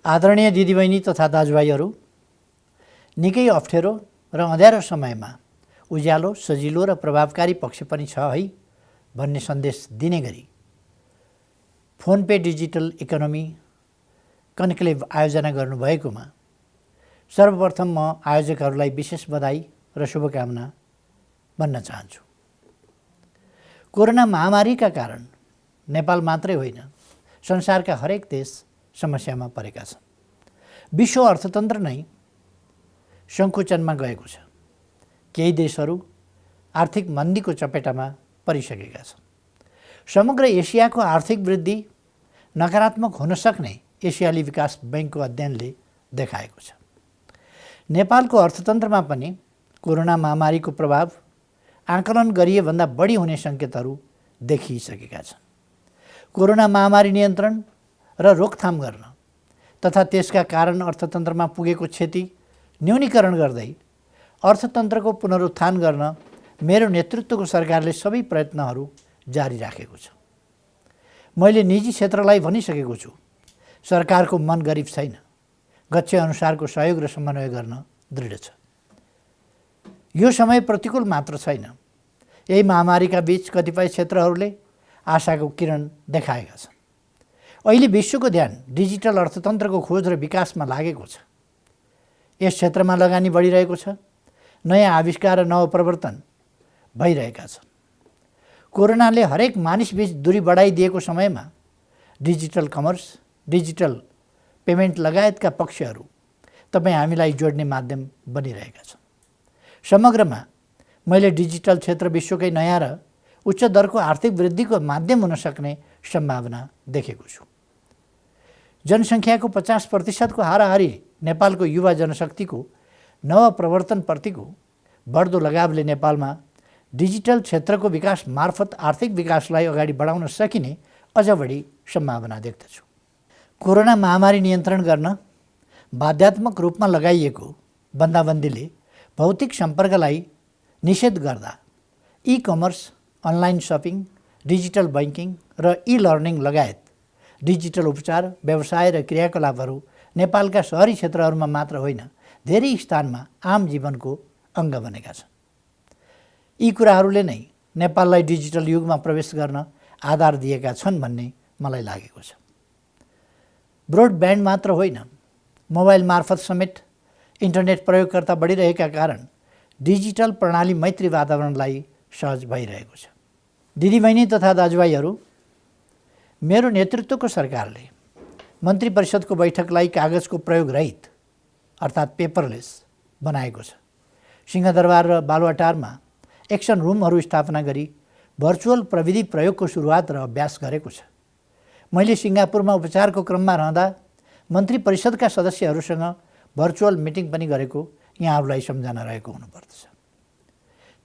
आदरणीय दिदीबहिनी तथा दाजुभाइहरू, निकै अप्ठ्यारो र अँध्यारो समयमा उज्यालो, सजिलो र प्रभावकारी पक्ष पनि छ है भन्ने सन्देश दिने गरी phone pay digital economy conclave आयोजना गर्नुभएकोमा सर्वप्रथम म आयोजकहरूलाई विशेष बधाई र शुभकामना भन्न चाहन्छु। कोरोना महामारीका कारण नेपाल मात्रै होइन, संसारका हरेक देश समस्यामा परेका छन्। विश्व अर्थतन्त्र नै सङ्कुचनमा गएको छ। केही देशहरू आर्थिक मन्दीको चपेटामा परिसकेका छन्। समग्र एसियाको आर्थिक वृद्धि नकारात्मक हुन सक्ने एसियाली विकास बैङ्कको अध्ययनले देखाएको छ। नेपालको अर्थतन्त्रमा पनि कोरोना महामारीको प्रभाव आकलन गरिएभन्दा बढी हुने सङ्केतहरू देखिसकेका छन्। कोरोना महामारी नियन्त्रण र रोकथाम गर्न तथा त्यसका कारण अर्थतन्त्रमा पुगेको क्षति न्यूनीकरण गर्दै अर्थतन्त्रको पुनरुत्थान गर्न मेरो नेतृत्वको सरकारले सबै प्रयत्नहरू जारी राखेको छ। मैले निजी क्षेत्रलाई भनिसकेको छु, सरकारको मन गरिब छैन, गच्छे अनुसारको सहयोग र समन्वय गर्न दृढ छ। यो समय प्रतिकूल मात्र छैन। यही महामारीका बीच कतिपय क्षेत्रहरूले आशाको किरण देखाएका छन्। अहिले विश्वको ध्यान डिजिटल अर्थतन्त्रको खोज र विकासमा लागेको छ। यस क्षेत्रमा लगानी बढिरहेको छ। नयाँ आविष्कार र नवप्रवर्तन भइरहेका छन्। कोरोनाले हरेक मानिसबीच दूरी बढाइदिएको समयमा डिजिटल कमर्स, डिजिटल पेमेन्ट लगायतका पक्षहरू तपाईँ हामीलाई जोड्ने माध्यम बनिरहेका छन्। समग्रमा मैले डिजिटल क्षेत्र विश्वकै नयाँ र उच्च दरको आर्थिक वृद्धिको माध्यम हुन सक्ने सम्भावना देखेको छु। जनसङ्ख्याको 50% हाराहारी नेपालको युवा जनशक्तिको नवप्रवर्तनप्रतिको बढ्दो लगावले नेपालमा डिजिटल क्षेत्रको विकास मार्फत आर्थिक विकासलाई अगाडि बढाउन सकिने अझ बढी सम्भावना देख्दछु। कोरोना महामारी नियन्त्रण गर्न बाध्यात्मक रूपमा लगाइएको बन्दाबन्दीले भौतिक सम्पर्कलाई निषेध गर्दा e commerce, online shopping, digital banking र ई लर्निङ लगायत डिजिटल उपचार, व्यवसाय र क्रियाकलापहरू नेपालका सहरी क्षेत्रहरूमा मात्र होइन, धेरै स्थानमा आम जीवनको अङ्ग बनेका छन्। यी कुराहरूले नै नेपाललाई डिजिटल युगमा प्रवेश गर्न आधार दिएका छन् भन्ने मलाई लागेको छ। ब्रोडब्यान्ड मात्र होइन, मोबाइल मार्फत समेत इन्टरनेट प्रयोगकर्ता बढिरहेका कारण डिजिटल प्रणाली मैत्री वातावरणलाई सहज भइरहेको छ। दिदीबहिनी तथा दाजुभाइहरू, मेरो नेतृत्वको सरकारले मन्त्री परिषदको बैठकलाई कागजको प्रयोग रहित अर्थात् पेपरलेस बनाएको छ। सिंहदरबार र बालुवाटारमा एक्सन रुमहरू स्थापना गरी भर्चुअल प्रविधि प्रयोगको सुरुवात र अभ्यास गरेको छ। मैले सिङ्गापुरमा उपचारको क्रममा रहँदा मन्त्री परिषदका सदस्यहरूसँग भर्चुअल मिटिङ पनि गरेको यहाँहरूलाई सम्झना रहेको हुनुपर्दछ।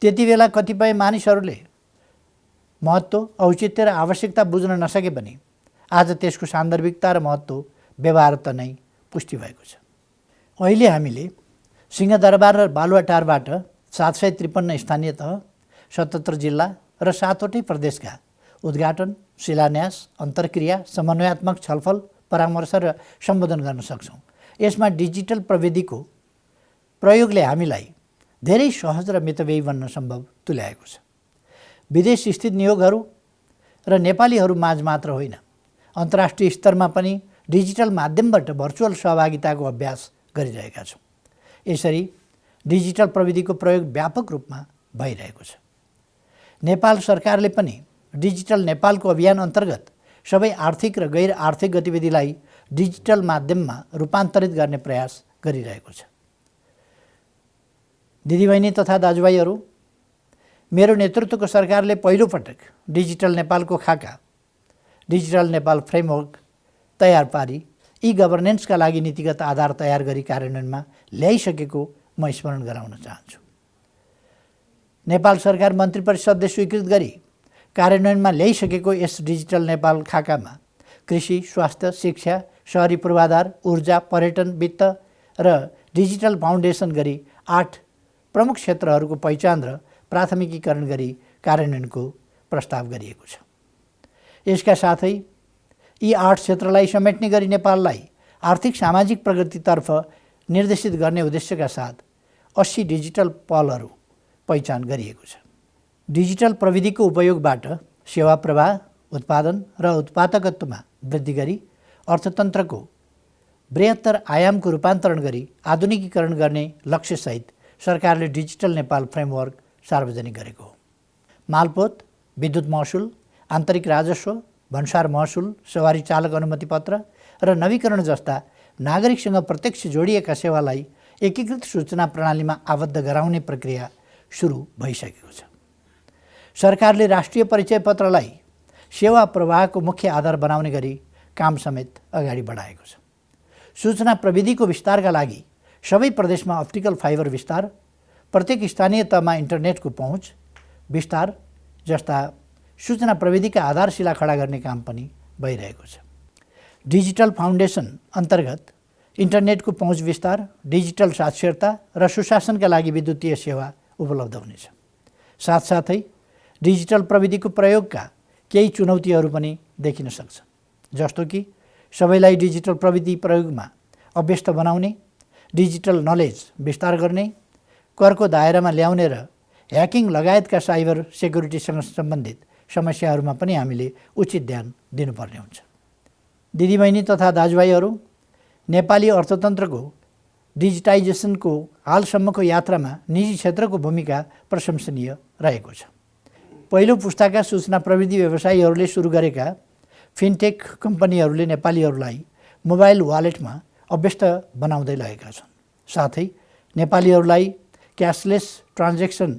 त्यति बेला कतिपय मानिसहरूले महत्त्व, औचित्य र आवश्यकता बुझ्न नसके पनि आज त्यसको सान्दर्भिकता र महत्त्व व्यवहार त नै पुष्टि भएको छ। अहिले हामीले सिंहदरबार र बालुवाटारबाट 753 स्थानीय तह, 77 जिल्ला र 7वटै प्रदेशका उद्घाटन, शिलान्यास, अन्तर्क्रिया, समन्वयात्मक छलफल, परामर्श र सम्बोधन गर्न सक्छौँ। यसमा डिजिटल प्रविधिको प्रयोगले हामीलाई धेरै सहज र मितव्ययी बन्न सम्भव तुल्याएको छ। विदेश स्थित नियोगहरू र नेपालीहरू माझ मात्र होइन, अन्तर्राष्ट्रिय स्तरमा पनि डिजिटल माध्यमबाट भर्चुअल सहभागिताको अभ्यास गरिरहेका छौँ। यसरी डिजिटल प्रविधिको प्रयोग व्यापक रूपमा भइरहेको छ। नेपाल सरकारले पनि डिजिटल नेपालको अभियान अन्तर्गत सबै आर्थिक र गैर आर्थिक गतिविधिलाई डिजिटल माध्यममा रूपान्तरित गर्ने प्रयास गरिरहेको छ। दिदीबहिनी तथा दाजुभाइहरू, मेरो नेतृत्वको सरकारले पहिलोपटक डिजिटल नेपालको खाका, डिजिटल नेपाल फ्रेमवर्क तयार पारी ई गभर्नेन्सका लागि नीतिगत आधार तयार गरी कार्यान्वयनमा ल्याइसकेको म स्मरण गराउन चाहन्छु। नेपाल सरकार मन्त्री परिषदले स्वीकृत गरी कार्यान्वयनमा ल्याइसकेको यस डिजिटल नेपाल खाकामा कृषि, स्वास्थ्य, शिक्षा, सहरी पूर्वाधार, ऊर्जा, पर्यटन, वित्त र डिजिटल फाउन्डेसन गरी 8 प्रमुख क्षेत्रहरूको पहिचान र प्राथमिकीकरण गरी कार्यान्वयनको प्रस्ताव गरिएको छ। यसका साथै यी 8 क्षेत्रलाई समेट्ने गरी नेपाललाई आर्थिक सामाजिक प्रगतितर्फ निर्देशित गर्ने उद्देश्यका साथ 80 डिजिटल पहलहरू पहिचान गरिएको छ। डिजिटल प्रविधिको उपयोगबाट सेवा प्रवाह, उत्पादन र उत्पादकत्वमा वृद्धि गरी अर्थतन्त्रको बृहत्तर आयामको रूपान्तरण गरी आधुनिकीकरण गर्ने लक्ष्यसहित सरकारले डिजिटल नेपाल फ्रेमवर्क सार्वजनिक गरेको हो। मालपोत, विद्युत महसुल, आन्तरिक राजस्व, भन्सार महसुल, सवारी चालक अनुमति पत्र र नवीकरण जस्ता नागरिकसँग प्रत्यक्ष जोडिएका सेवालाई एकीकृत सूचना प्रणालीमा आबद्ध गराउने प्रक्रिया सुरु भइसकेको छ। सरकारले राष्ट्रिय परिचय पत्रलाई सेवा प्रवाहको मुख्य आधार बनाउने गरी काम समेत अगाडि बढाएको छ। सूचना प्रविधिको विस्तारका लागि सबै प्रदेशमा अप्टिकल फाइबर विस्तार, प्रत्येक स्थानीय तहमा इन्टरनेटको पहुँच विस्तार जस्ता सूचना प्रविधिका आधारशिला खडा गर्ने काम पनि भइरहेको छ। डिजिटल फाउन्डेसन अन्तर्गत इन्टरनेटको पहुँच विस्तार, डिजिटल साक्षरता र सुशासनका लागि विद्युतीय सेवा उपलब्ध हुनेछ। साथसाथै डिजिटल प्रविधिको प्रयोगका केही चुनौतीहरू पनि देखिन सक्छन्, जस्तो कि सबैलाई डिजिटल प्रविधि प्रयोगमा अभ्यस्त बनाउने, डिजिटल नलेज विस्तार गर्ने, करको दायरामा ल्याउने र ह्याकिङ लगायतका साइबर सेक्युरिटीसँग सम्बन्धित समस्याहरूमा पनि हामीले उचित ध्यान दिनुपर्ने हुन्छ। दिदीबहिनी तथा दाजुभाइहरू, नेपाली अर्थतन्त्रको डिजिटाइजेसनको हालसम्मको यात्रामा निजी क्षेत्रको भूमिका प्रशंसनीय रहेको छ। पहिलो पुस्ताका सूचना प्रविधि व्यवसायीहरूले सुरु गरेका फिनटेक कम्पनीहरूले नेपालीहरूलाई मोबाइल वालेटमा अभ्यस्त बनाउँदै लगेका छन्। साथै नेपालीहरूलाई क्यासलेस ट्रान्जेक्सन,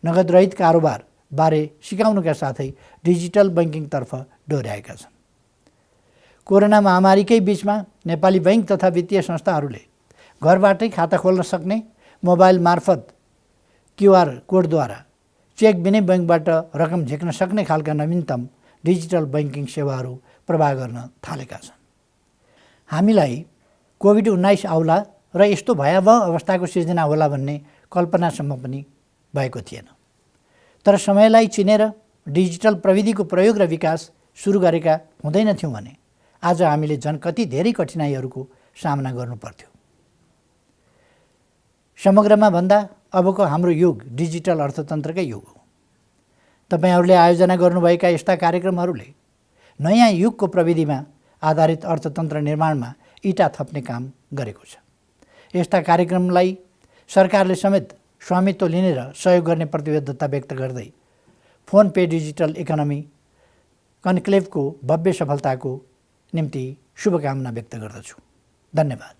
नगदरहित कारोबार बारे सिकाउनुका साथै डिजिटल बैंकिङतर्फ डोर्याएका छन्। कोरोना महामारीकै बीचमा नेपाली बैंक तथा वित्तीय संस्थाहरूले घरबाटै खाता खोल्न सक्ने, मोबाइल मार्फत क्युआर कोडद्वारा चेक बिनै बैंकबाट रकम झिक्न सक्ने खालका नवीनतम डिजिटल बैंकिङ सेवाहरू प्रवाह गर्न थालेका छन्। हामीलाई कोभिड-19 आउला र यस्तो भयावह अवस्थाको सिर्जना होला भन्ने कल्पनासम्म पनि भएको थिएन। तर समयलाई चिनेर डिजिटल प्रविधिको प्रयोग र विकास सुरु गरेका हुँदैनथ्यौँ भने आज हामीले झन् कति धेरै कठिनाइहरूको सामना गर्नु पर्थ्यो। समग्रमा भन्दा अबको हाम्रो युग डिजिटल अर्थतन्त्रकै युग हो। तपाईहरूले आयोजना गर्नुभएका यस्ता कार्यक्रमहरूले नयाँ युगको प्रविधिमा आधारित अर्थतन्त्र निर्माणमा इँटा थप्ने काम गरेको छ। यस्ता कार्यक्रमलाई सरकारले समेत स्वामित्व लिने र सहयोग गर्ने प्रतिबद्धता व्यक्त गर्दै फोन पे डिजिटल इकोनोमी कन्क्लेभको भव्य सफलताको निम्ति शुभकामना व्यक्त गर्दछु। धन्यवाद।